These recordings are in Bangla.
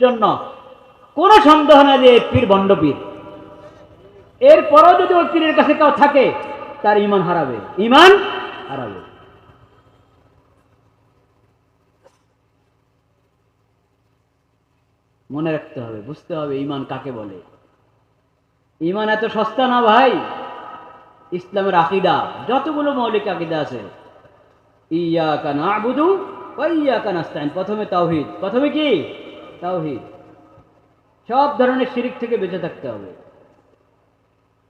জন্য কোনো সন্দেহ নাই যে পীর ভণ্ড পীর। এরপরও যদি ওই পীরের কাছে কেউ থাকে তার ঈমান হারাবে, ঈমান হারাবে। মনে রাখতে হবে, বুঝতে হবে ঈমান কাকে বলে। ঈমান এত সস্তা না ভাই। ইসলামের আকীদা যতগুলো মৌলিক আকীদা আছে, ইয়্যাকা না'বুদু ওয়া ইয়্যাকা নাস্তাঈন, প্রথমে তাওহীদ। প্রথমে কি? তাওহীদ। সব ধরনের শিরিক থেকে বেঁচে থাকতে হবে।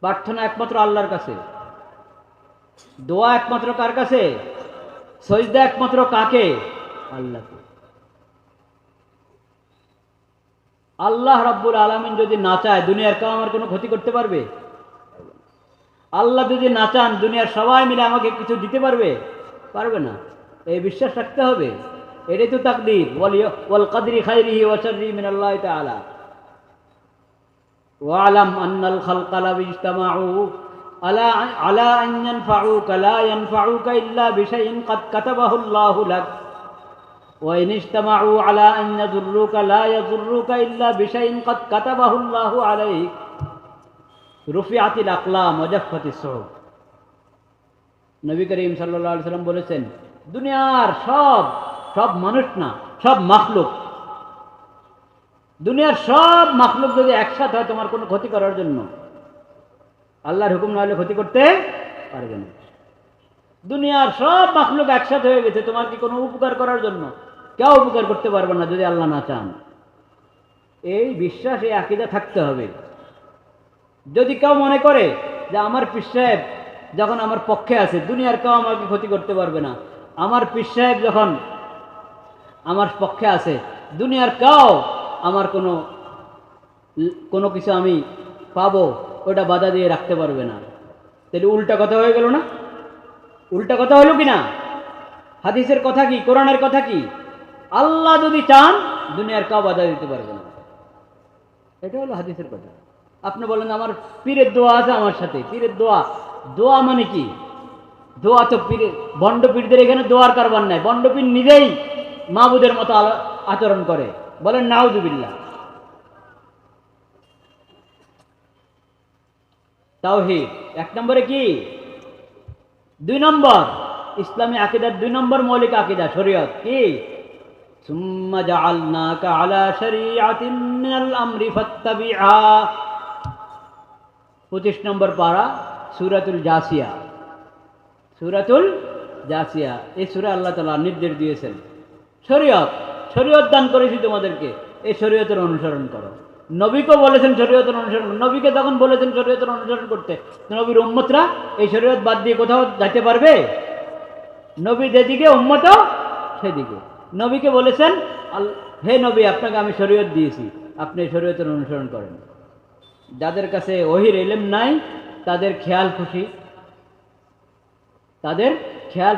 প্রার্থনা একমাত্র আল্লাহর কাছে, দোয়া একমাত্র কার কাছে? সজদা একমাত্র কাকে? আল্লাহকে। আল্লাহ রাব্বুল আলামিন যদি না চায় দুনিয়ার কেউ আমার কোনো ক্ষতি করতে পারবে? আল্লাহ যদি না চান দুনিয়ার সবাই মিলে আমাকে কিছু দিতে পারবে? পারবে না। এই বিশ্বাস রাখতে হবে। এটাই তো তাকদীর। ওয়াল কদরি খাইরিহি ওয়া শাররিহি মিনাল্লাহি তাআলা। ওয়ালাম আন্নাল খালকা লাউ ইজতামাউ আলা আন ইয়ানফাউকা লা ইয়ানফাউকা ইল্লা বিশাইইন ক্বাদ কাতাবাহুল্লাহু লাক ওয়া ইন ইজতামাউ আলা আন ইয়াদুররুকা লা ইয়াদুররুকা ইল্লা বিশাইইন ক্বাদ কাতাবাহুল্লাহু আলাইক রুফিআতিল আকলাম ওয়া জাফফাতিস সুহুফ। নবী করিম সাল্লাল্লাহু আলাইহি ওয়াসাল্লাম বলেছেন, দুনিয়ার সব মানুষ না, সব মাখলুক, দুনিয়ার সব মাখলুক যদি একসাথে হয় তোমার কোনো ক্ষতি করার জন্য, আল্লাহর হুকুম না হলে ক্ষতি করতে পারবে না। দুনিয়ার সব মাখলুক একসাথে হয়ে গেছে তোমার কি কোনো উপকার করার জন্য, কেউ উপকার করতে পারবে না যদি আল্লাহ না চান। এই বিশ্বাস, এই আকীদা থাকতে হবে। যদি কেউ মনে করে যে আমার পীর সাহেব যখন আমার পক্ষে আছে দুনিয়ার কেউ আমাকে ক্ষতি করতে পারবে না, আমার পীর সাহেব যখন আমার পক্ষে আছে দুনিয়ার কেউ আমার কোনো কিছু আমি পাবো ওটা বাধা দিয়ে রাখতে পারবে না, তাহলে উল্টা কথা হয়ে গেল না? উল্টা কথা হলো কি না? হাদিসের কথা কি, কোরআনের কথা কি? আল্লাহ যদি চান দুনিয়ার কেউ বাধা দিতে পারবে না, এটা হলো হাদিসের কথা। আপনি বলেন আমার পীরের দোয়া আছে আমার সাথে। পীরের দোয়া, দোয়া মানে কি? দোয়া তো পীরের, ভণ্ড পীরদের এখানে দোয়ার কারবার নাই। ভণ্ড পীর নিজেই মাবুদের মতো আচরণ করে। বলেন নাউজুবিল্লাহ। তাওহীদ এক নম্বরে কি? 2 নম্বর ইসলামী আকীদার 2 নম্বর মৌলিক আকীদা শরীয়ত কি? সুম্মা জাআলনাকা আলা শরীআতিন মিনাল আমরি ফাত্তাবিআ। 25 নম্বর পারা, সূরাতুল জাসিয়া। সূরাতুল জাসিয়া, এই সূরা আল্লাহ তাআলা নির্দেশ দিয়েছেন শরীয়ত দান করেছি তোমাদেরকে, এই শরীয়তের অনুসরণ করো। নবীকে বলেছেন শরীয়তের অনুসরণ, নবীকে তখন বলেছেন শরীয়তের অনুসরণ করতে। নবীর উম্মতরা এই শরীয়ত বাদ দিয়ে কোথাও যেতে পারবে? নবী যেদিকে উম্মতও সেদিকে। নবীকে বলেছেন, হে নবী আপনাকে আমি শরীয়ত দিয়েছি, আপনি এই শরীয়তের অনুসরণ করেন। যাদের কাছে ওহীর ইলম নাই তাদের খেয়াল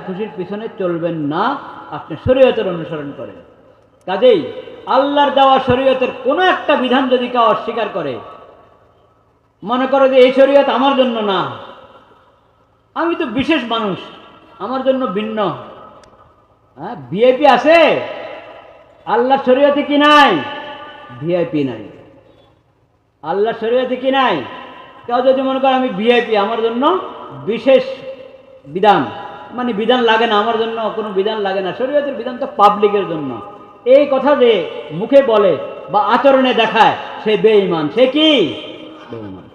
খুশির পিছনে চলবেন না, আপনি শরীয়তের অনুসরণ করেন। কাজেই আল্লাহর দেওয়া শরীয়তের কোনো একটা বিধান যদি কেউ অস্বীকার করে, মনে করো যে এই শরীয়ত আমার জন্য না, আমি তো বিশেষ মানুষ, আমার জন্য ভিন্ন। ভিআইপি আছে, আল্লাহর শরীয়তে কি নাই? ভিআইপি নাই। আল্লাহর শরীয়তে কি নাই? কেউ যদি মনে করে আমি ভিআইপি, আমার জন্য বিশেষ বিধান, মানে বিধান লাগে না, আমার জন্য কোনো বিধান লাগে না, শরীয়তের বিধান তো পাবলিকের জন্য, এই কথা যে মুখে বলে বা আচরণে দেখায় সে বেঈমান। সে কি? বেঈমান।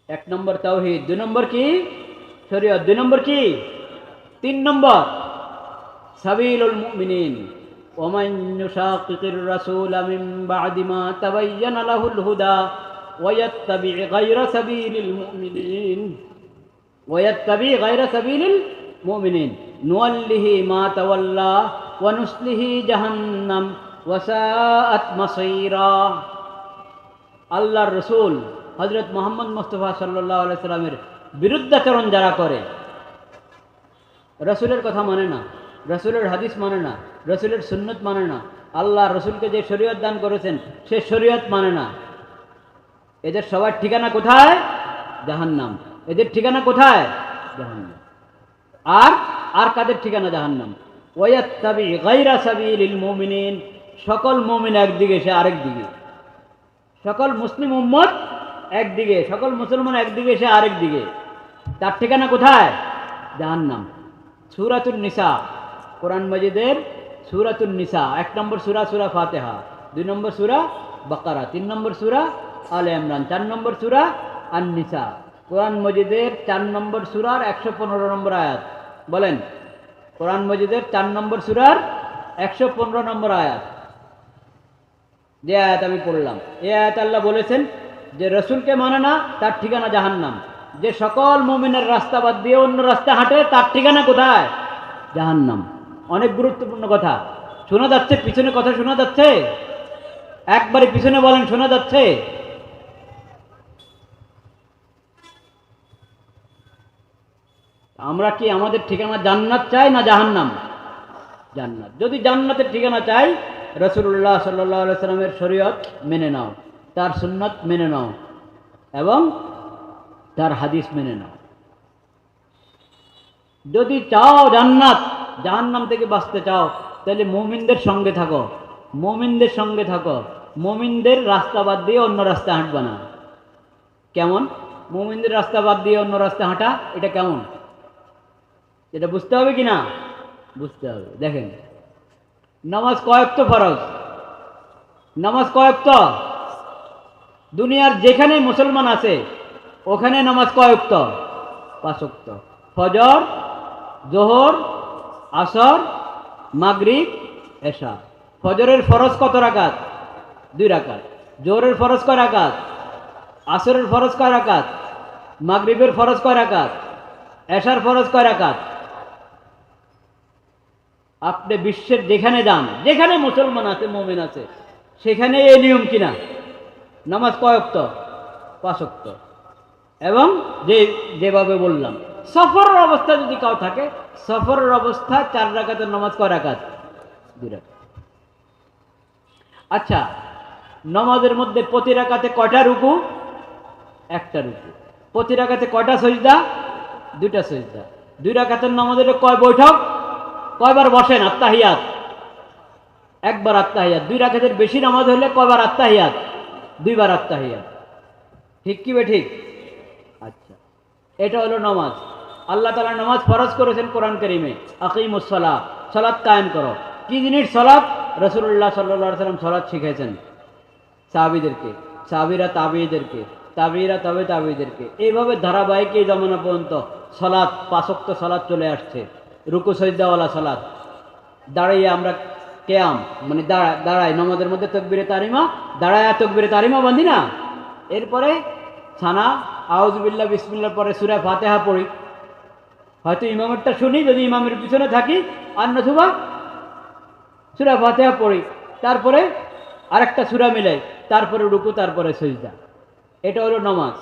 এক নম্বর তাওহীদ, 2 নম্বর কি? শরীয়ত। 2 নম্বর কি? 3 নম্বর সাবিলুল মুমিনিন। ওমান ইউশাকিকির রাসূলা মিন বা'দি মা তাবায়্যানা লাহুল হুদা ওয়া ইয়াত্তাবি' গায়রা সাবিলিল মুমিনিন নুওয়াল্লিহি মা তাওয়াল্লা ওয়া নুসলিহি জাহান্নাম ওয়া সাআত মাসীরা। আল্লাহর রাসূল হযরত মুহাম্মদ মুস্তাফা সাল্লাল্লাহু আলাইহি সাল্লামের বিরুদ্ধাচরণ যারা করে, রাসূলের কথা মানে না, রাসূলের হাদিস মানে না, রাসূলের সুন্নাত মানে না, আল্লাহ রাসূলকে যে শরীয়ত দান করেছেন সে শরীয়ত মানে না, এদের সবার ঠিকানা কোথায়? জাহান্নাম। এদের ঠিকানা কোথায়? জাহান্নাম। আর কাদের ঠিকানা? জাহান্নাম। ওয়াত্তাবি গায়রা সাবিলিল মুমিনিন, সকল মুমিন একদিকে, সে আরেক দিকে। সকল মুসলিম উম্মত একদিকে, সকল মুসলমান একদিকে, সে আরেক দিকে। তার ঠিকানা কোথায়? জাহান্নাম। সূরাতুন নিসা, কোরআন মাজিদের সূরাতুন নিসা, 1 নম্বর সূরা সূরা ফাতিহা, 2 নম্বর সূরা বাকারা, 3 নম্বর সূরা আলে ইমরান, 4 নম্বর সূরা আন-নিসা। কোরআন মাজিদের 4 নম্বর সূরার 115 নম্বর আয়াত। বলেন, কোরআন মাজিদের 4 নম্বর সূরার 115 নম্বর আয়াত। যে আয়াত আমি পড়লাম, এই আয়াত আল্লাহ বলেছেন যে রসুলকে মানে না, তার ঠিকানা জাহান্নাম। যে সকল মুমিনের রাস্তা বাদ দিয়ে অন্য রাস্তা হাঁটে, তার ঠিকানা কোথায়? জাহান্নাম। অনেক গুরুত্বপূর্ণ কথা শোনা যাচ্ছে, পিছনে কথা শোনা যাচ্ছে, একবারে পিছনে বলেন, শোনা যাচ্ছে? আমরা কি আমাদের ঠিকানা জান্নাত চাই না জাহান্নাম? জান্নাত। যদি জান্নাতের ঠিকানা চাই, রাসূলুল্লাহ সাল্লাল্লাহু আলাইহি সাল্লামের শরীয়ত মেনে নাও, তার সুন্নাত মেনে নাও এবং তার হাদিস মেনে নাও। যদি চাও জান্নাত, জাহান্নাম থেকে বাঁচতে চাও, তাহলে মুমিনদের সঙ্গে থাকো, মুমিনদের সঙ্গে থাকো, মুমিনদের রাস্তা বাদ দিয়ে অন্য রাস্তা হাঁটবা না। কেমন মুমিনদের রাস্তা বাদ দিয়ে অন্য রাস্তা হাঁটা? এটা কেমন? এটা বুঝতে হবে কি না? বুঝতে হবে। দেখেন, নামাজ কয় ওয়াক্ত ফরজ? নামাজ কয় ওয়াক্ত? দুনিয়ার যেখানে মুসলমান আছে ওখানে নামাজ কয় ওয়াক্ত? 5 ওয়াক্ত। ফজর, জোহর, আসর, মাগরিব, এশা। ফজরের ফরজ কত রাকাত? 2 রাকাত। জোহরের ফরজ কয় রাকাত? আসরের ফরজ কয় রাকাত? মাগরিবের ফরজ কয় রাকাত? এশার ফরজ কয় রাকাত? আপনি বিশ্বের যেখানে যান, যেখানে মুসলমান আছে, মুমিন আছে, সেখানে এই নিয়ম কিনা? নামাজ কয় ওয়াক্ত? 5 ওয়াক্ত। এবং যেভাবে বললাম, সফরের অবস্থা যদি কাউ থাকে, সফরের অবস্থা 4 রাকাতের নামাজ কয় রাকাত? 2 রাকাত। আচ্ছা, নামাজের মধ্যে প্রতি রাকাতে কয়টা রুকু? 1টা রুকু। প্রতি রাকাতে কয়টা সিজদা? 2টা সিজদা। 2 রাকাতের নামাজের কয় বৈঠক? কয়বার বসেন? আত্তাহিয়াত, 1বার আত্তাহিয়াত। 2 রাকাতের বেশি নামাজ হলে কয়বার আত্তাহিয়াত? 2বার আত্তাহিয়াত। ঠিক কি বে ঠিক? আচ্ছা, এটা হলো নামাজ। আল্লাহ তাআলা নামাজ ফরজ করেছেন কোরআন কারীমে, আকিমুস সালাহ, সালাত কায়েম করো। কি জিনিস সালাত? রাসূলুল্লাহ সাল্লাল্লাহু আলাইহি ওয়াসাল্লাম সালাত শিখিয়েছেন সাহাবীদেরকে, সাহাবীরা তাবেঈদেরকে, তাবেঈরা তাবেঈদেরকে। এইভাবে ধারাবাহিক এই জামানা পর্যন্ত সালাত, 5 ওয়াক্ত সালাত চলে আসছে। রুকু সাজদাওয়ালা সালাত। দাঁড়িয়ে আমরা কিয়াম, মানে দাঁড়ায় নামাজের মধ্যে তাকবীরে তাহরিমা, দাঁড়ায় তাকবীরে তাহরিমা বাঁধি না, এরপরে সানা, আউযুবিল্লাহ, বিসমিল্লাহ পরে সূরা ফাতিহা পড়ি। হয়তো ইমামেরটা শুনি যদি ইমামের পিছনে থাকি, আর নতুবা সূরা ফাতিহা পড়ি, তারপরে আরেকটা সূরা মিলাই, তারপরে রুকু, তারপরে সিজদা। এটা হলো নামাজ।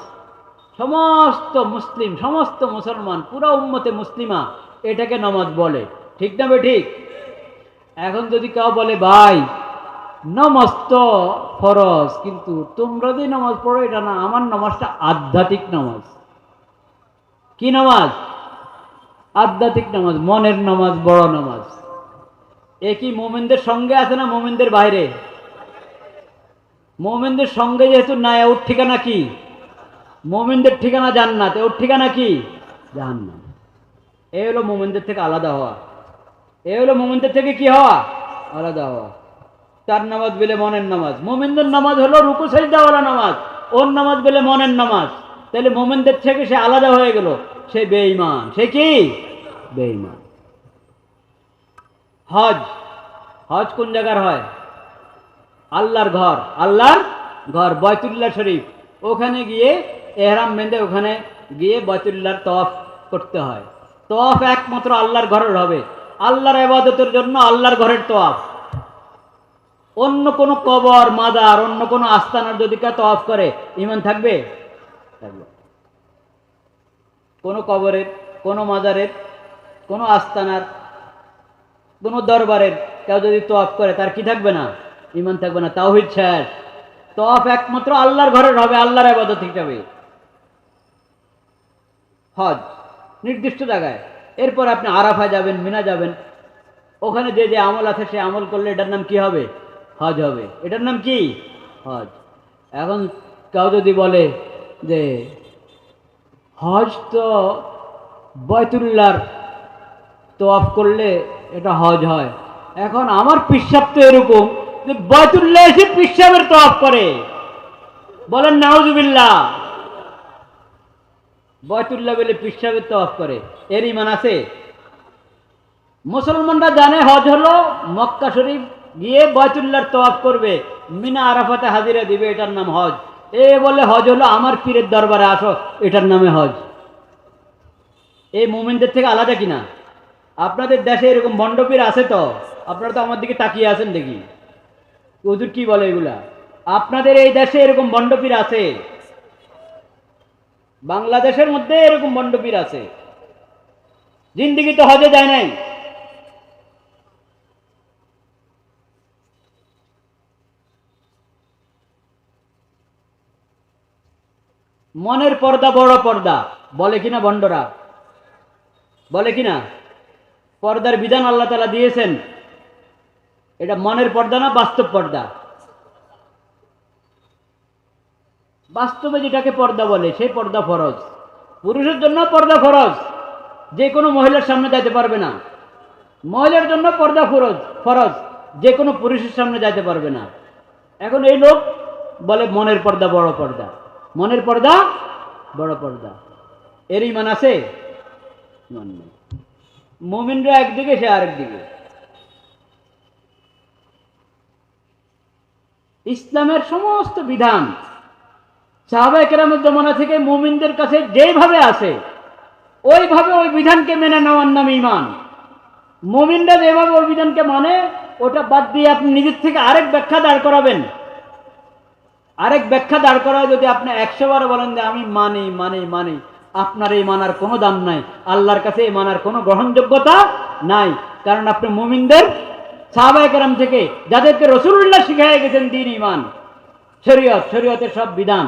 সমস্ত মুসলিম, সমস্ত মুসলমান, পুরো উম্মতে মুসলিমা এটাকে নামাজ বলে। ঠিক না বে ঠিক? এখন যদি কেউ বলে, ভাই নামাজ তো ফরজ, কিন্তু তোমরা যে নামাজ পড়ো এটা না, আমার নামাজটা আধ্যাত্মিক নামাজ। কি নামাজ? আধ্যাত্মিক নামাজ, মনের নামাজ, বড় নামাজ। এ কি মুমিনদের সঙ্গে আছে না মুমিনদের বাইরে? মুমিনদের সঙ্গে যেহেতু নাই, ওর ঠিকানা কি? মুমিনদের ঠিকানা জান্নাত, ওর ঠিকানা কি? জাহান্নাম। এই হলো মুমিনদের থেকে আলাদা হওয়া। এই হলো মুমিনদের থেকে কি হওয়া? আলাদা হওয়া। তার নামাজ বলে মনের নামাজ। মুমিনদের নামাজ হলো রুকু সাজদাওয়ালা নামাজ, ওর নামাজ বলে মনের নামাজ। তাহলে মুমিনদের থেকে সে আলাদা হয়ে গেল, সে বেঈমান। সে কি? বেঈমান। হজ, হজ কোন জায়গার হয়? আল্লাহর ঘর, আল্লাহর ঘর বাইতুল্লাহ শরীফ। ওখানে গিয়ে এহরাম বেঁধে ওখানে গিয়ে বাইতুল্লাহর তওয়াফ করতে হয়। তওয়াফ একমাত্র আল্লাহর ঘরের হবে, আল্লাহর ইবাদতের জন্য আল্লাহর ঘরের তওয়াফ। অন্য কোনো কবর, মাজার, অন্য কোনো আস্তানার যদি কেউ তওয়াফ করে, ঈমান থাকবে? থাকবে। কোনো কবরের, কোনো মাজারের, কোনো আস্তানার, কোনো দরবারের কেউ যদি তওয়াফ করে, তার কি থাকবে না? ঈমান থাকবে না। তাওহীদ শেষ। তওয়াফ একমাত্র আল্লাহর ঘরের হবে, আল্লাহর ইবাদত হিসাবে। হজ নির্দিষ্ট জায়গায়। এরপর আপনি আরাফা যাবেন, মিনা যাবেন, ওখানে যে যে আমল আছে সে আমল করলে এটার নাম কি হবে? হজ হবে। এটার নাম কি? হজ। এখন কেউ যদি বলে যে হজ তো বয়তুল্লাহর তওয়াফ করলে এটা হজ হয়, এখন আমার পিসাব তো এরকম যে বয়তুল্লাহ এসে পিসাবের তওয়াফ করে, বলেন নাউজুবিল্লাহ। বয়তুল্লাহ বলে পিসাবের তওয়াফ করে, এর ঈমান আছে? মুসলমানরা জানে হজ হলো মক্কা শরীফ গিয়ে বয়তুল্লাহর তওয়াফ করবে, মিনা আরাফাতে হাজিরা দিবে, এটার নাম হজ। এ বলে হজ হলো আমার পীরের দরবারে আসো, এটার নামে হজ। এই মুমিনদের থেকে আলাদা কিনা? আপনাদের দেশে এরকম ভণ্ডপীর আছে তো? আপনারা তো আমার দিকে তাকিয়ে আছেন দেখি, হুজুর কি বলে এগুলা? আপনাদের এই দেশে এরকম ভণ্ডপীর আছে? বাংলাদেশের মধ্যে এরকম ভণ্ডপীর আছে, জিন্দিগি তো হজে যায় নাই। মনের পর্দা বড় পর্দা বলে কিনা ভণ্ডরা? বলে কিনা? পর্দার বিধান আল্লাহ তাআলা দিয়েছেন, এটা মনের পর্দা না বাস্তব পর্দা? বাস্তবে যেটাকে পর্দা বলে সেই পর্দা ফরজ। পুরুষের জন্য পর্দা ফরজ, যে কোনো মহিলার সামনে যাইতে পারবে না। মহিলার জন্য পর্দা ফরজ, ফরজ, যে কোনো পুরুষের সামনে যাইতে পারবে না। এখন এই লোক বলে মনের পর্দা বড় পর্দা, মনের পর্দা বড় পর্দা। এর ঈমান আছে? ঈমান নেই। মুমিনরা একদিকে, সে আরেকদিকে। ইসলামের সমস্ত বিধান সাহাবায়ে কেরামের জমানা থেকে মুমিনদের কাছে যেভাবে আছে ওইভাবে ওই বিধানকে মেনে নেওয়ার নাম ঈমান। মুমিনরা যেভাবে ওই বিধানকে মানে, ওটা বাদ দিয়ে আপনি নিজের থেকে আরেক ব্যাখ্যা দাঁড় করাবেন, আরেক ব্যাখ্যা দাঁড় করায় যদি আপনি 100 বার বলেন যে আমি মানি মানি মানি, আপনার এই মানার কোনো দাম নাই, আল্লাহর কাছে এই মানার কোনো গ্রহণযোগ্যতা নাই। কারণ আপনি মুমিনদের সাহাবায়ে কেরাম থেকে যাদেরকে রাসূলুল্লাহ শিখাইয়া গেছেন দ্বীন, ঈমান, শরীয়ত, শরীয়তের সব বিধান,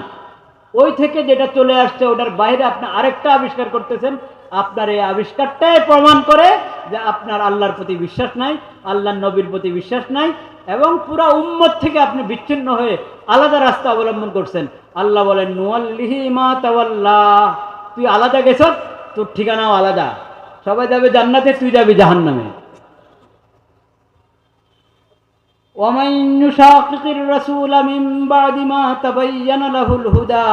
ওই থেকে যেটা চলে আসছে ওটার বাইরে আপনি আরেকটা আবিষ্কার করতেছেন। আপনার এই আবিষ্কারটাই প্রমাণ করে যে আপনার আল্লাহর প্রতি বিশ্বাস নাই, আল্লাহর নবীর প্রতি বিশ্বাস নাই, এবং পুরা উম্মত থেকে আপনি বিচ্ছিন্ন হয়ে আলাদা রাস্তা অবলম্বন করছেন। আল্লাহ বলেন নুয়াল্লিহি মা তাওয়াল্লা, তুই আলাদা গেছ, তোর ঠিকানাও আলাদা। সবাই যাবে জান্নাতে, তুই যাবি জাহান্নামে। ومن يشاقق الرسول من بعد ما تبين له الهدى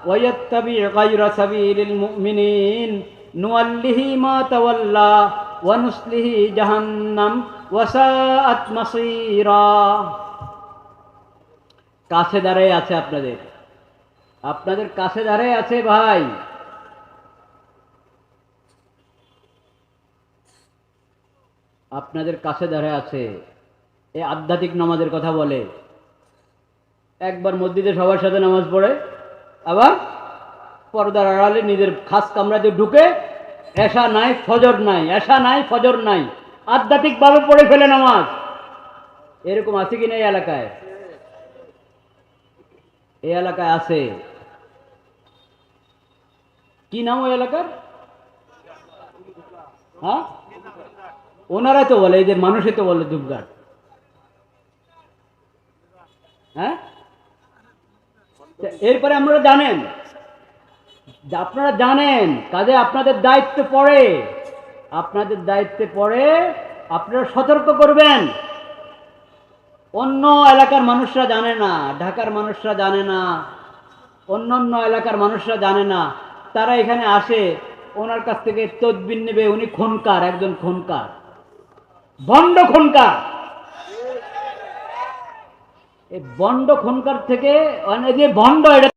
ويتبع غير سبيل المؤمنين نوله ما تولى ونصله جهنم وساءت مصيرا। কাছে দাঁড়ায় আছে আপনাদের, আপনাদের কাছে দাঁড়ায় আছে ভাই। আপনাদের কাছে দাঁড়ায় আছে। এই আধ্যাত্মিক নামাজের কথা বলে, একবার মসজিদে সবার সাথে নামাজ পড়ে, আবার পর্দার আড়ালে নিজের খাস কামরাতে ঢুকে এশা নাই ফজর নাই, এশা নাই ফজর নাই, আধ্যাত্মিকভাবে পড়ে ফেলে নামাজ। এরকম আছে কি না এই এলাকায়? এই এলাকায় আছে। কি নাম ওই এলাকার? হ্যাঁ, ওনারাই তো বলে, এদের মানুষই তো বলে ধূপঘাট। হ্যাঁ, এরপরে আপনারা জানেন, আপনারা জানেন কাজে আপনাদের দায়িত্ব পড়ে, আপনাদের দায়িত্বে পড়ে আপনারা সতর্ক করবেন। অন্য এলাকার মানুষরা জানে না, ঢাকার মানুষরা জানে না, অন্য অন্য এলাকার মানুষরা জানে না, তারা এখানে আসে, ওনার কাছ থেকে তদবির নেবে। উনি খুনকার, একজন খুনকার, ভণ্ড খুনকার। এই বন্ড খুনকার থেকে যে ভণ্ড, এটা